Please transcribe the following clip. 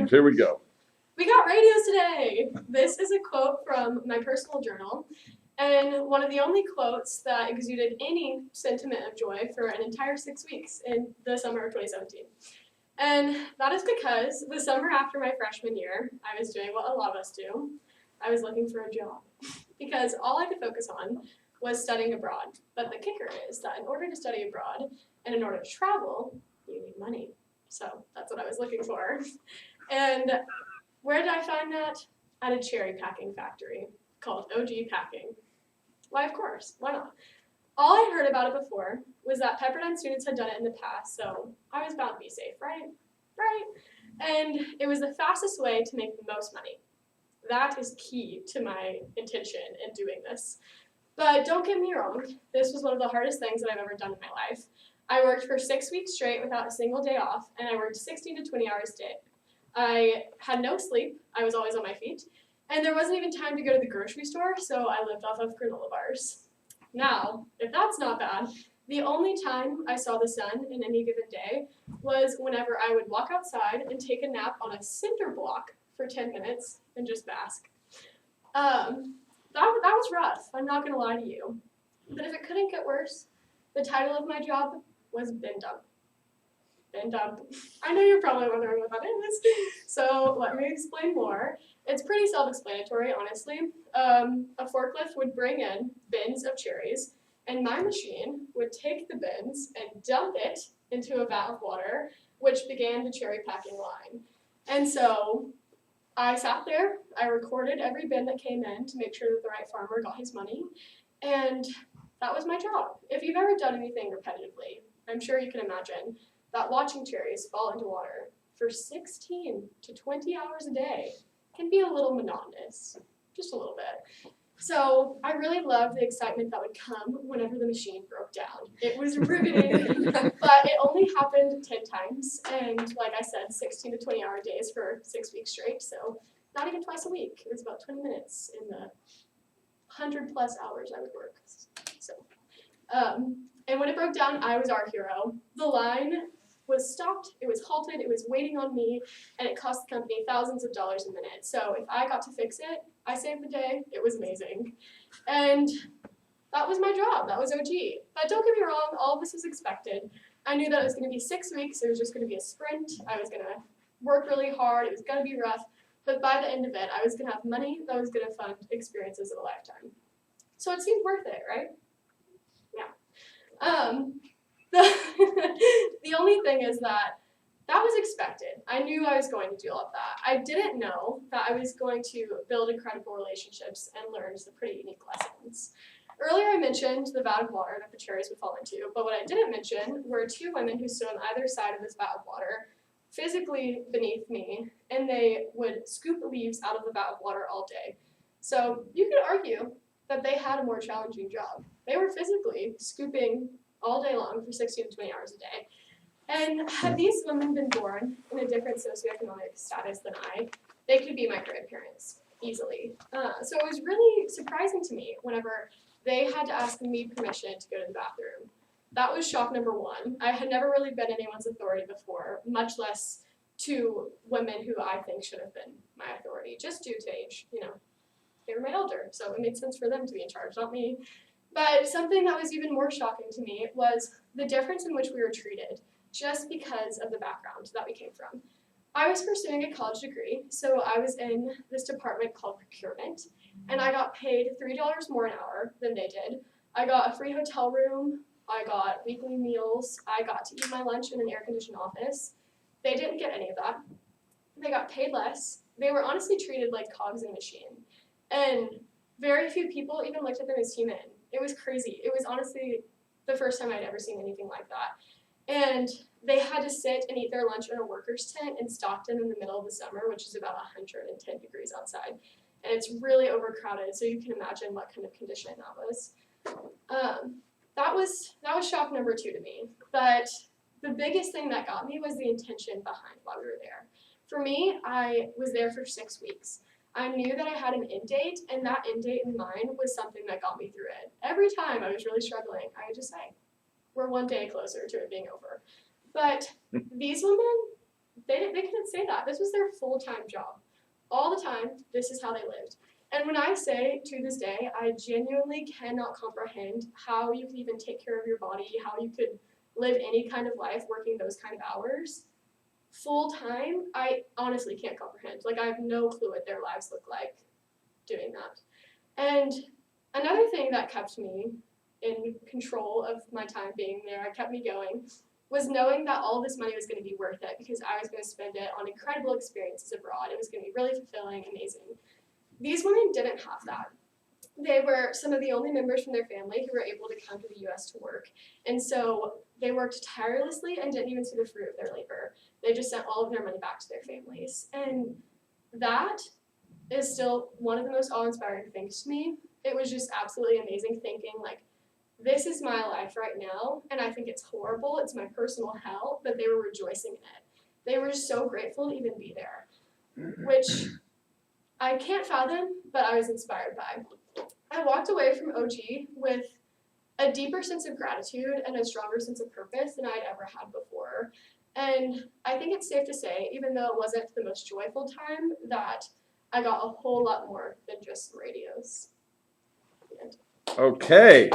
radios. Here we go. We got radios today. This is a quote from my personal journal, and one of the only quotes that exuded any sentiment of joy for an entire 6 weeks in the summer of 2017. And that is because the summer after my freshman year, I was doing what a lot of us do. I was looking for a job because all I could focus on was studying abroad. But the kicker is that in order to study abroad and in order to travel, you need money. So that's what I was looking for. And where did I find that? At a cherry packing factory called OG Packing. Why, of course, why not? All I heard about it before was that Pepperdine students had done it in the past, so I was bound to be safe, right? Right? And it was the fastest way to make the most money. That is key to my intention in doing this. But don't get me wrong, this was one of the hardest things that I've ever done in my life. I worked for 6 weeks straight without a single day off, and I worked 16 to 20 hours a day. I had no sleep, I was always on my feet, and there wasn't even time to go to the grocery store, so I lived off of granola bars. Now, if that's not bad, the only time I saw the sun in any given day was whenever I would walk outside and take a nap on a cinder block for 10 minutes and just bask. That was rough, I'm not gonna lie to you. But if it couldn't get worse, the title of my job was bin dump. Bin dump. I know you're probably wondering what that is, so let me explain more. It's pretty self-explanatory, honestly. A forklift would bring in bins of cherries, and my machine would take the bins and dump it into a vat of water, which began the cherry packing line. And so I sat there, I recorded every bin that came in to make sure that the right farmer got his money, and that was my job. If you've ever done anything repetitively, I'm sure you can imagine that watching cherries fall into water for 16 to 20 hours a day can be a little monotonous, just a little bit. So I really loved the excitement that would come whenever the machine broke down. It was riveting, but it only happened 10 times, and like I said, 16 to 20 hour days for 6 weeks straight, so not even twice a week. It was about 20 minutes in the 100 plus hours I would work. So, and when it broke down, I was our hero. The line was stopped, it was halted, it was waiting on me, and it cost the company thousands of dollars a minute. So if I got to fix it, I saved the day. It was amazing. And that was my job. That was OG. But don't get me wrong, all of this was expected. I knew that it was going to be 6 weeks. It was just going to be a sprint. I was going to work really hard. It was going to be rough. But by the end of it, I was going to have money that was going to fund experiences of a lifetime. So it seemed worth it, right? Yeah. The only thing is that was expected. I knew I was going to do all of that. I didn't know that I was going to build incredible relationships and learn some pretty unique lessons. Earlier I mentioned the vat of water that the cherries would fall into, but what I didn't mention were 2 women who stood on either side of this vat of water, physically beneath me, and they would scoop leaves out of the vat of water all day. So you could argue that they had a more challenging job. They were physically scooping all day long for 16 to 20 hours a day. And had these women been born in a different socioeconomic status than I, they could be my grandparents easily. So it was really surprising to me whenever they had to ask me permission to go to the bathroom. That was shock number 1. I had never really been anyone's authority before, much less to women who I think should have been my authority, just due to age. You know, they were my elder, so it made sense for them to be in charge, not me. But something that was even more shocking to me was the difference in which we were treated, just because of the background that we came from. I was pursuing a college degree, so I was in this department called procurement, and I got paid $3 more an hour than they did. I got a free hotel room, I got weekly meals, I got to eat my lunch in an air-conditioned office. They didn't get any of that. They got paid less. They were honestly treated like cogs in a machine. And very few people even looked at them as human. It was crazy. It was honestly the first time I'd ever seen anything like that. And they had to sit and eat their lunch in a worker's tent in Stockton in the middle of the summer, which is about 110 degrees outside. And it's really overcrowded, so you can imagine what kind of condition that was. That was shock number 2 to me. But the biggest thing that got me was the intention behind why we were there. For me, I was there for 6 weeks. I knew that I had an end date, and that end date in mind was something that got me through it. Every time I was really struggling, I would just say, we're one day closer to it being over. But these women, they couldn't say that. This was their full-time job. All the time, this is how they lived. And when I say to this day, I genuinely cannot comprehend how you could even take care of your body, how you could live any kind of life working those kind of hours full time. I honestly can't comprehend. Like, I have no clue what their lives look like doing that. And another thing that kept me in control of my time being there, kept me going, was knowing that all this money was going to be worth it because I was going to spend it on incredible experiences abroad. It was going to be really fulfilling, amazing. These women didn't have that. They were some of the only members from their family who were able to come to the US to work. And so they worked tirelessly and didn't even see the fruit of their labor. They just sent all of their money back to their families. And that is still one of the most awe-inspiring things to me. It was just absolutely amazing thinking, like, this is my life right now, and I think it's horrible. It's my personal hell, but they were rejoicing in it. They were so grateful to even be there, which I can't fathom, but I was inspired by. I walked away from OG with a deeper sense of gratitude and a stronger sense of purpose than I'd ever had before. And I think it's safe to say, even though it wasn't the most joyful time, that I got a whole lot more than just some radios. Okay.